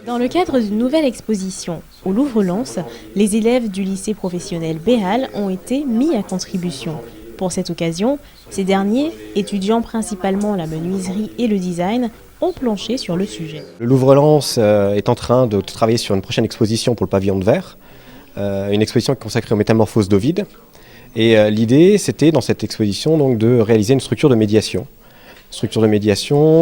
Dans le cadre d'une nouvelle exposition au Louvre-Lens, les élèves du lycée professionnel Béal ont été mis à contribution. Pour cette occasion, ces derniers, étudiant principalement la menuiserie et le design, ont planché sur le sujet. Le Louvre-Lens est en train de travailler sur une prochaine exposition pour le pavillon de verre, une exposition consacrée aux métamorphoses d'Ovide. Et l'idée, c'était dans cette exposition donc, de réaliser une structure de médiation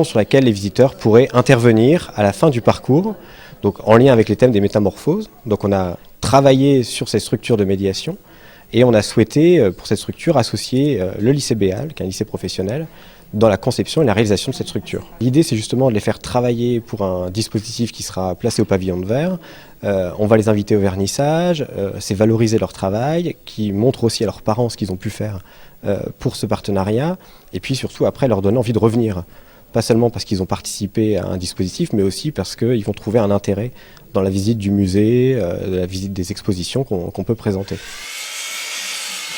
sur laquelle les visiteurs pourraient intervenir à la fin du parcours, donc en lien avec les thèmes des métamorphoses. Donc on a travaillé sur ces structures de médiation et on a souhaité pour cette structure associer le lycée Béal, qui est un lycée professionnel, dans la conception et la réalisation de cette structure. L'idée, c'est justement de les faire travailler pour un dispositif qui sera placé au pavillon de verre. On va les inviter au vernissage, c'est valoriser leur travail, qui montre aussi à leurs parents ce qu'ils ont pu faire pour ce partenariat, et puis surtout après leur donner envie de revenir. Pas seulement parce qu'ils ont participé à un dispositif, mais aussi parce qu'ils vont trouver un intérêt dans la visite du musée, la visite des expositions qu'on peut présenter.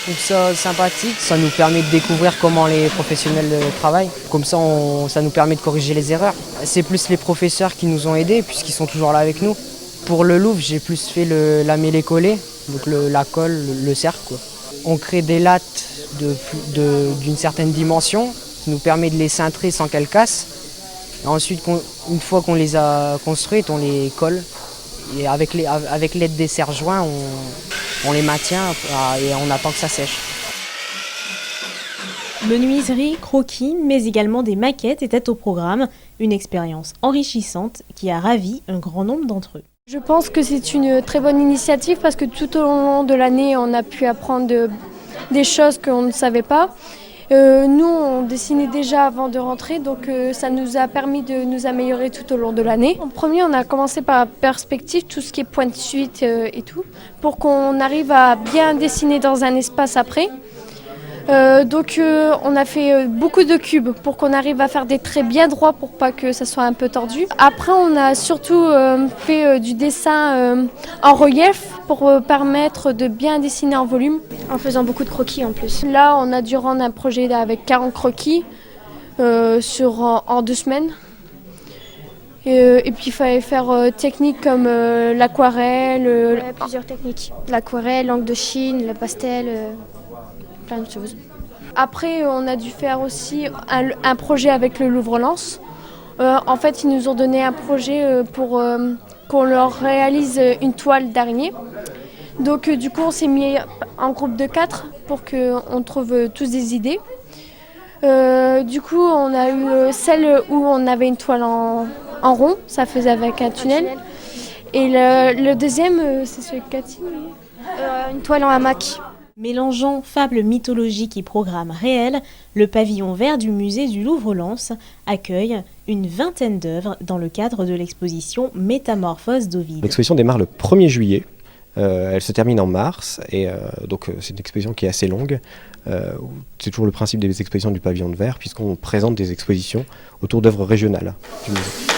Je trouve ça sympathique, ça nous permet de découvrir comment les professionnels travaillent. Comme ça, ça nous permet de corriger les erreurs. C'est plus les professeurs qui nous ont aidés puisqu'ils sont toujours là avec nous. Pour le Louvre, j'ai plus fait la mêlée-collée, donc la colle, le cercle, quoi. On crée des lattes d'une certaine dimension qui nous permet de les cintrer sans qu'elles cassent. Et ensuite, une fois qu'on les a construites, on les colle. Et avec l'aide des serre-joints, on les maintient et on attend que ça sèche. Menuiserie, croquis, mais également des maquettes étaient au programme. Une expérience enrichissante qui a ravi un grand nombre d'entre eux. Je pense que c'est une très bonne initiative parce que tout au long de l'année, on a pu apprendre des choses qu'on ne savait pas. Nous, on dessinait déjà avant de rentrer, donc ça nous a permis de nous améliorer tout au long de l'année. En premier, on a commencé par la perspective, tout ce qui est point de suite et tout, pour qu'on arrive à bien dessiner dans un espace après. Donc on a fait beaucoup de cubes pour qu'on arrive à faire des traits bien droits pour pas que ça soit un peu tordu. Après on a surtout fait du dessin en relief pour permettre de bien dessiner en volume. En faisant beaucoup de croquis en plus. Là on a dû rendre un projet avec 40 croquis en 2 semaines. Et puis il fallait faire techniques comme l'aquarelle. Plusieurs techniques. L'aquarelle, l'encre de Chine, le pastel. Plein de choses. Après, on a dû faire aussi un projet avec le Louvre-Lens. En fait, ils nous ont donné un projet pour qu'on leur réalise une toile d'araignée. Donc, du coup, on s'est mis en groupe de 4 pour qu'on trouve tous des idées. Du coup, on a eu celle où on avait une toile en rond, ça faisait avec un tunnel. Et le deuxième, c'est celui de Cathy. Une toile en hamac. Mélangeant fables mythologiques et programmes réels, le pavillon vert du musée du Louvre-Lens accueille une vingtaine d'œuvres dans le cadre de l'exposition Métamorphoses d'Ovide. L'exposition démarre le 1er juillet, elle se termine en mars, et donc c'est une exposition qui est assez longue. C'est toujours le principe des expositions du pavillon de verre, puisqu'on présente des expositions autour d'œuvres régionales du musée.